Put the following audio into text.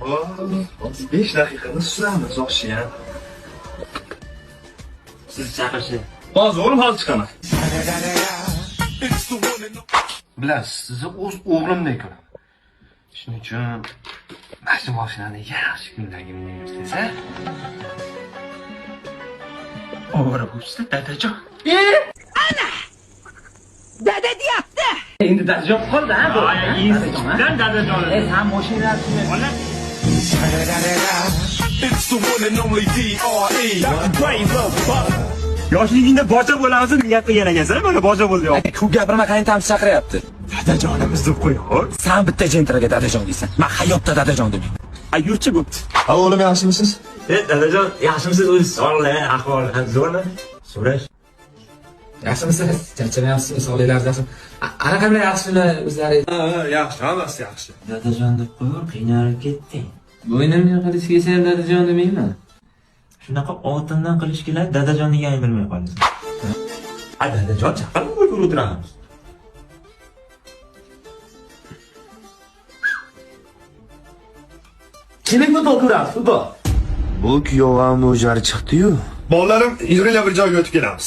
Hozir 5 daqiqada suzamiz oshiyam. Siz chaqirishni. Hozir o'g'lim hozir chiqaman. Bilasiz, sizni o'z o'g'limdek ko'raman. Shuning uchun mana mashinani yaxshi kunlarga minaysiz, ha? Ovora bo'lsa, dadajon. Ana! Dada deyapti. Endi dadajon qoldi, ha? Sizdan dadajon. Sen mashinasini ola. It's the one and only D.R.E. Brave of fuck. Yoshligingda boja bo'lamiz niyat qilgan ekansan, mana boja bo'ldi yo'q. Ku gapirma, qayintamni chaqiryapti. Dadajonimiz deb qo'y, xo'p. Sen bitta jentraga dadajon deysan. Men hayotda dadajon demayman. Yurchi bo'pti. O'g'lim yaxshimisiz? Dadajon, yaxshimisiz? O'zingiz sog'lik, ahvol zo'rmi? So'rash. Yaxshimisiz? Charchamayapsizmi? Sog'liklaringiz yaxshimi? Qanaqa bilan yaxshimi o'zlari? Yaxshi, hammasi yaxshi. Dadajon deb qo'yib, qiynalib ketding. Bo'ynimga qilish kelsa ham dadajon demayman. Shunaqa otimdan qilish keladi, dadajon deganini bilmay qolasan. Dadajon chaqirib qo'yib o'tiramiz. Kimning futbol ko'ramiz, futbol? Bu kuyovim o'jari chiqdi-yu. Bolalarim, yuringlar bir joyga o'tib kelamiz.